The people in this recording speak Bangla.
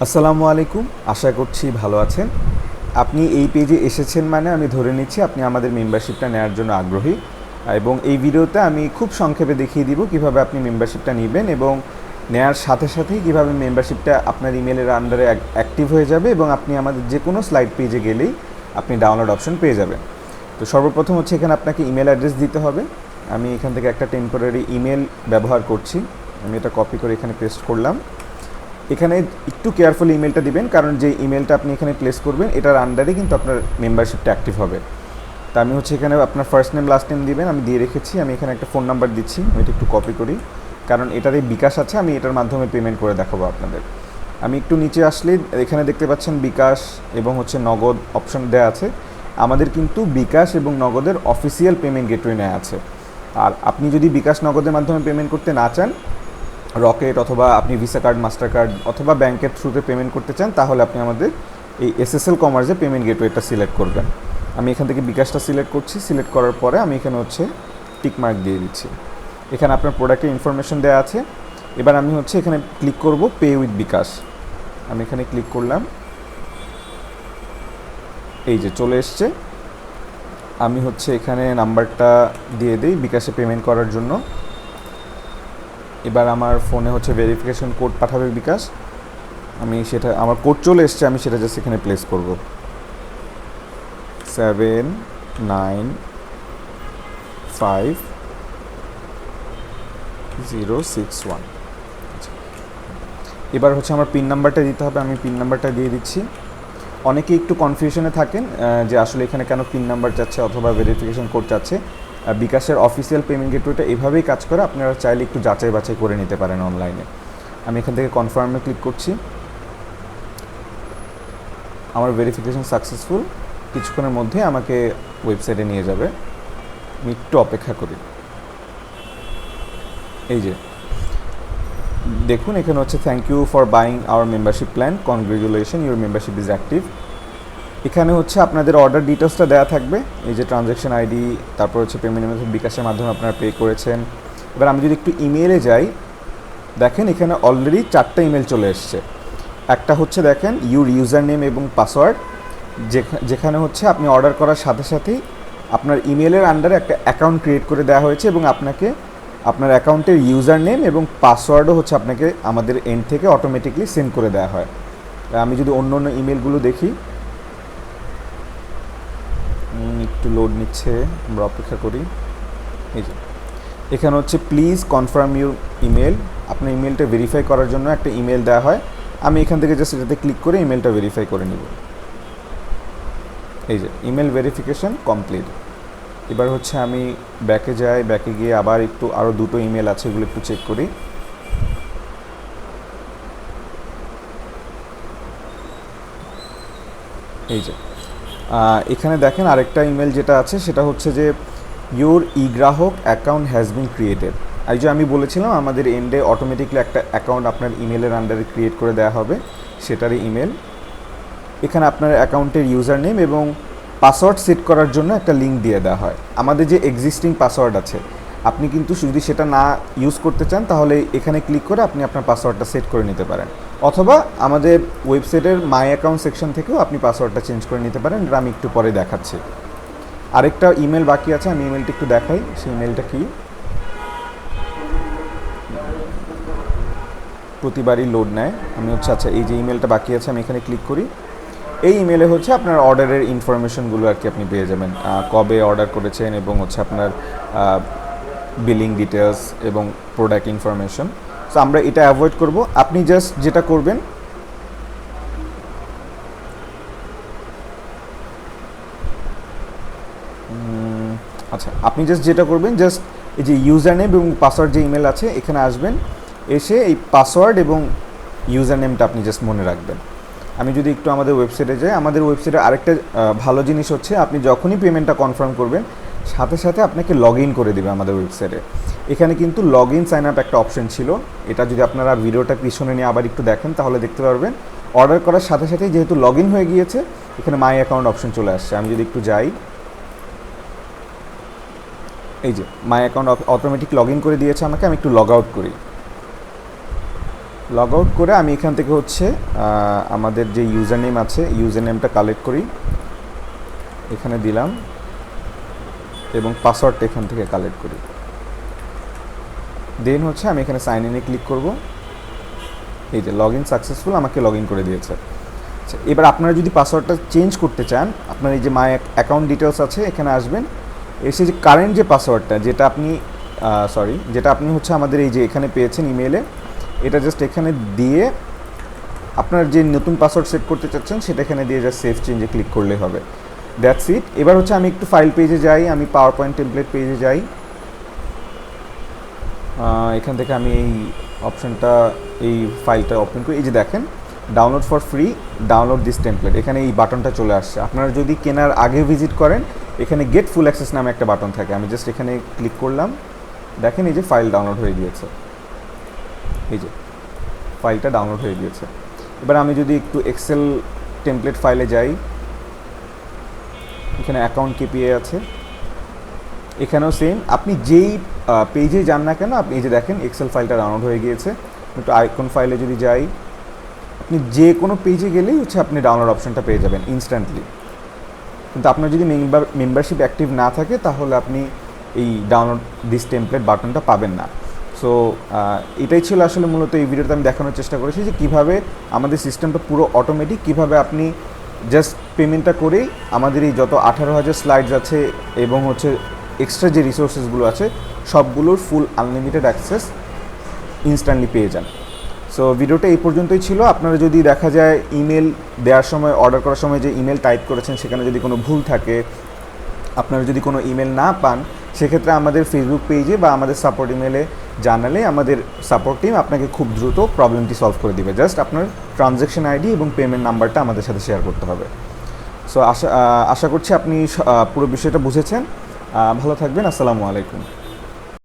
আসসালামু আলাইকুম, আশা করছি ভালো আছেন। আপনি এই পেজে এসেছেন মানে আমি ধরে নিচ্ছি আপনি আমাদের মেম্বারশিপটা নেওয়ার জন্য আগ্রহী। এবং এই ভিডিওতে আমি খুব সংক্ষেপে দেখিয়ে দিব কিভাবে আপনি মেম্বারশিপটা নেবেন এবং নেওয়ার সাথে সাথেই কীভাবে মেম্বারশিপটা আপনার ইমেলের আন্ডারে অ্যাক্টিভ হয়ে যাবে এবং আপনি আমাদের যে কোনো স্লাইড পেজে গেলেই আপনি ডাউনলোড অপশন পেয়ে যাবেন। তো সর্বপ্রথম হচ্ছে এখানে আপনাকে ইমেল অ্যাড্রেস দিতে হবে। আমি এখান থেকে একটা টেম্পোরারি ইমেল ব্যবহার করছি, আমি এটা কপি করে এখানে পেস্ট করলাম। এখানে একটু কেয়ারফুলি ইমেলটা দিবেন, কারণ যে ইমেলটা আপনি এখানে প্লেস করবেন এটার আন্ডারে কিন্তু আপনার মেম্বারশিপটা অ্যাক্টিভ হবে। তা আমি হচ্ছে এখানে আপনার ফার্স্ট নেম লাস্ট নেম দিবেন, আমি দিয়ে রেখেছি। আমি এখানে একটা ফোন নাম্বার দিচ্ছি, আমি এটা একটু কপি করি, কারণ এটাতে বিকাশ আছে, আমি এটার মাধ্যমে পেমেন্ট করে দেখাবো আপনাদের। আমি একটু নিচে আসলে এখানে দেখতে পাচ্ছেন বিকাশ এবং হচ্ছে নগদ অপশন দেওয়া আছে। আমাদের কিন্তু বিকাশ এবং নগদের অফিসিয়াল পেমেন্ট গেটওয়ে নেওয়া আছে। আর আপনি যদি বিকাশ নগদের মাধ্যমে পেমেন্ট করতে না চান, রকেট অথবা আপনি ভিসা কার্ড, মাস্টার কার্ড অথবা ব্যাংকের থ্রুতে পেমেন্ট করতে চান, তাহলে আপনি আমাদের এই এসএসএল কমার্সে পেমেন্ট গেটওয়েটা সিলেক্ট করবেন। আমি এখান থেকে বিকাশটা সিলেক্ট করছি। সিলেক্ট করার পরে আমি এখানে হচ্ছে টিকমার্ক দিয়ে দিচ্ছি। এখানে আপনার প্রোডাক্টের ইনফরমেশন দেওয়া আছে। এবার আমি হচ্ছে এখানে ক্লিক করব পে উইথ বিকাশ। আমি এখানে ক্লিক করলাম, এই যে চলে এসছে। আমি হচ্ছে এখানে নাম্বারটা দিয়ে দিই বিকাশে পেমেন্ট করার জন্য। এবার আমার ফোনে হচ্ছে ভেরিফিকেশন কোড পাঠাবে বিকাশ। আমি সেটা, আমার কোড চলে এসছে, আমি সেটা জাস্ট এখানে প্লেস করব, 795,061। এবার হচ্ছে আমার পিন নাম্বারটা দিতে হবে, আমি পিন নাম্বারটা দিয়ে দিচ্ছি। অনেকে একটু কনফিউশনে থাকেন যে আসলে এখানে কেন পিন নাম্বার চাচ্ছে অথবা ভেরিফিকেশন কোড চাচ্ছে। বিকাশের অফিসিয়াল পেমেন্ট গেটওয়েটা এভাবেই কাজ করে, আপনারা চাইলে একটু যাচাই বাছাই করে নিতে পারেন অনলাইনে। আমি এখান থেকে কনফার্মে ক্লিক করছি। আমার ভেরিফিকেশন সাকসেসফুল, কিছুক্ষণের মধ্যে আমাকে ওয়েবসাইটে নিয়ে যাবে। আমি একটু অপেক্ষা করি। এই যে দেখুন এখানে হচ্ছে thank you for buying our membership plan, congratulation your membership is active. এখানে হচ্ছে আপনাদের অর্ডার ডিটেলসটা দেওয়া থাকবে, এই যে ট্রানজ্যাকশন আইডি, তারপর হচ্ছে পেমেন্ট মেথড বিকাশের মাধ্যমে আপনারা পে করেছেন। এবার আমি যদি একটু ইমেলে যাই, দেখেন এখানে অলরেডি 4টা ইমেল চলে এসছে। একটা হচ্ছে দেখেন ইউর ইউজার নেম এবং পাসওয়ার্ড, যেখানে হচ্ছে আপনি অর্ডার করার সাথে সাথেই আপনার ইমেলের আন্ডারে একটা অ্যাকাউন্ট ক্রিয়েট করে দেওয়া হয়েছে এবং আপনাকে আপনার অ্যাকাউন্টের ইউজার নেম এবং পাসওয়ার্ডও হচ্ছে আপনাকে আমাদের এন্ড থেকে অটোমেটিকলি সেন্ড করে দেওয়া হয়। আমি যদি অন্য অন্য ইমেলগুলো দেখি, একটু লোড নিচ্ছে, আমরা অপেক্ষা করি। এই যে এখানে হচ্ছে প্লিজ কনফার্ম ইউর ইমেল, আপনার ইমেলটা ভেরিফাই করার জন্য একটা ইমেল দেওয়া হয়। আমি এখান থেকে জাস্ট এটাতে ক্লিক করে ইমেলটা ভেরিফাই করে নিব। এই যে ইমেল ভেরিফিকেশন কমপ্লিট। এবার হচ্ছে আমি ব্যাকে যাই, ব্যাকে গিয়ে আবার একটু আরও দুটো ইমেল আছে, এগুলো একটু চেক করি। এই যে এখানে দেখেন আরেকটা ইমেল যেটা আছে সেটা হচ্ছে যে ইউর ই গ্রাহক অ্যাকাউন্ট হ্যাজ বিন ক্রিয়েটেড। এই যে আমি বলেছিলাম আমাদের এন্ডে অটোমেটিকলি একটা অ্যাকাউন্ট আপনার ইমেলের আন্ডারে ক্রিয়েট করে দেওয়া হবে, সেটারই ইমেল। এখানে আপনার অ্যাকাউন্টের ইউজার নেম এবং পাসওয়ার্ড সেট করার জন্য একটা লিঙ্ক দিয়ে দেওয়া হয়। আমাদের যে এক্সিস্টিং পাসওয়ার্ড আছে, আপনি কিন্তু যদি সেটা না ইউজ করতে চান তাহলে এখানে ক্লিক করে আপনি আপনার পাসওয়ার্ডটা সেট করে নিতে পারেন, অথবা আমাদের ওয়েবসাইটের মাই অ্যাকাউন্ট সেকশন থেকেও আপনি পাসওয়ার্ডটা চেঞ্জ করে নিতে পারেন। এটা আমি একটু পরে দেখাচ্ছি। আরেকটা ইমেল বাকি আছে, আমি ইমেলটা একটু দেখাই। সেই ইমেলটা কি, প্রতিবারই লোড নেয়। আমি হচ্ছে আচ্ছা এই যে ইমেলটা বাকি আছে, আমি এখানে ক্লিক করি। এই ইমেলে হচ্ছে আপনার অর্ডারের ইনফরমেশনগুলো আর কি আপনি পেয়ে যাবেন, কবে অর্ডার করেছেন এবং হচ্ছে আপনার বিলিং ডিটেলস এবং প্রোডাক্ট ইনফরমেশন। সো আমরা এটা অ্যাভয়েড করব। আপনি জাস্ট যেটা করবেন, আচ্ছা আপনি জাস্ট যেটা করবেন, জাস্ট এই যে ইউজার নেম এবং পাসওয়ার্ড যে ইমেল আছে এখানে আসবেন, এসে এই পাসওয়ার্ড এবং ইউজার নেমটা আপনি জাস্ট মনে রাখবেন। আমি যদি একটু আমাদের ওয়েবসাইটে যাই, আমাদের ওয়েবসাইটে আরেকটা ভালো জিনিস হচ্ছে আপনি যখনই পেমেন্টটা কনফার্ম করবেন সাথে সাথে আপনাকে লগ ইন করে দেবে আমাদের ওয়েবসাইটে। এখানে কিন্তু লগ ইন সাইন আপ একটা অপশন ছিল, এটা যদি আপনারা ভিডিওটা পিছনে নিয়ে আবার একটু দেখেন তাহলে দেখতে পারবেন অর্ডার করার সাথে সাথেই যেহেতু লগ ইন হয়ে গিয়েছে এখানে মাই অ্যাকাউন্ট অপশন চলে আসছে। আমি যদি একটু যাই, এই যে my account automatic log in করে দিয়েছে আমাকে। আমি একটু লগ আউট করি। লগ আউট করে আমি এখান থেকে হচ্ছে আমাদের যে ইউজার নেম আছে ইউজার নেমটা কালেক্ট করি, এখানে দিলাম এবং পাসওয়ার্ডটা এখান থেকে কালেক্ট করি। দেন হচ্ছে আমি এখানে সাইন ইনে ক্লিক করব। এই যে লগ ইন সাকসেসফুল আমাকে লগ ইন করে দিয়েছে। আচ্ছা, এবার আপনারা যদি পাসওয়ার্ডটা চেঞ্জ করতে চান, আপনার এই যে মাই অ্যাকাউন্ট ডিটেলস আছে এখানে আসবেন, এসে যে কারেন্ট যে পাসওয়ার্ডটা যেটা আপনি হচ্ছে আমাদের এই যে এখানে পেয়েছেন ইমেলে, এটা জাস্ট এখানে দিয়ে আপনার যে নতুন পাসওয়ার্ড সেট করতে চাচ্ছেন সেটা এখানে দিয়ে জাস্ট সেভ চেঞ্জে ক্লিক করলেই হবে। That's it. এবার হচ্ছে আমি একটু ফাইল পেজে যাই, আমি পাওয়ার পয়েন্ট টেমপ্লেট পেজে যাই। এখান থেকে আমি এই অপশনটা এই ফাইলটা ওপেন করি। এই যে দেখেন download for free, download this template, এখানে এই বাটনটা চলে আসছে। আপনারা যদি কেনার আগে ভিজিট করেন এখানে গেট ফুল অ্যাক্সেস নামে একটা বাটন থাকে, আমি জাস্ট এখানে ক্লিক করলাম, দেখেন এই যে ফাইল ডাউনলোড হয়ে গিয়েছে, এই যে ফাইলটা ডাউনলোড হয়ে গিয়েছে। এবার আমি যদি একটু এক্সেল টেমপ্লেট ফাইলে যাই, এখানে অ্যাকাউন্ট কেপিএ আছে, এখানেও সেম, আপনি যেই পেজে যান না কেন আপনি এই যে দেখেন এক্সেল ফাইলটা ডাউনলোড হয়ে গিয়েছে। একটু আইকন ফাইলে যদি যাই, আপনি যে কোনো পেজে গেলেই হচ্ছে আপনি ডাউনলোড অপশনটা পেয়ে যাবেন ইনস্ট্যান্টলি। কিন্তু আপনার যদি মেম্বারশিপ অ্যাক্টিভ না থাকে তাহলে আপনি এই ডাউনলোড দিস টেমপ্লেট বাটনটা পাবেন না। সো এটাই ছিল আসলে মূলত এই ভিডিওতে আমি দেখানোর চেষ্টা করেছি যে কীভাবে আমাদের সিস্টেমটা পুরো অটোমেটিক, কীভাবে আপনি জাস্ট পেমেন্টটা করেই আমাদের এই যত 18,000 স্লাইডস আছে এবং হচ্ছে এক্সট্রা যে রিসোর্সেসগুলো আছে সবগুলোর ফুল আনলিমিটেড অ্যাক্সেস ইনস্ট্যান্টলি পেয়ে যান। সো ভিডিওটা এই পর্যন্তই ছিল। আপনারা যদি দেখা যায় ইমেল দেওয়ার সময়, অর্ডার করার সময় যে ইমেল টাইপ করেছেন সেখানে যদি কোনো ভুল থাকে, আপনারা যদি কোনো ইমেল না পান, সেক্ষেত্রে আমাদের ফেসবুক পেজে বা আমাদের সাপোর্ট ইমেলে জানালে আমাদের সাপোর্ট টিম আপনাকে খুব দ্রুত প্রবলেমটি সলভ করে দিবে। জাস্ট আপনার ট্রানজ্যাকশন আইডি এবং পেমেন্ট নাম্বারটা আমাদের সাথে শেয়ার করতে হবে। সো আশা করছি আপনি পুরো বিষয়টা বুঝেছেন। ভালো থাকবেন। আসসালামু আলাইকুম।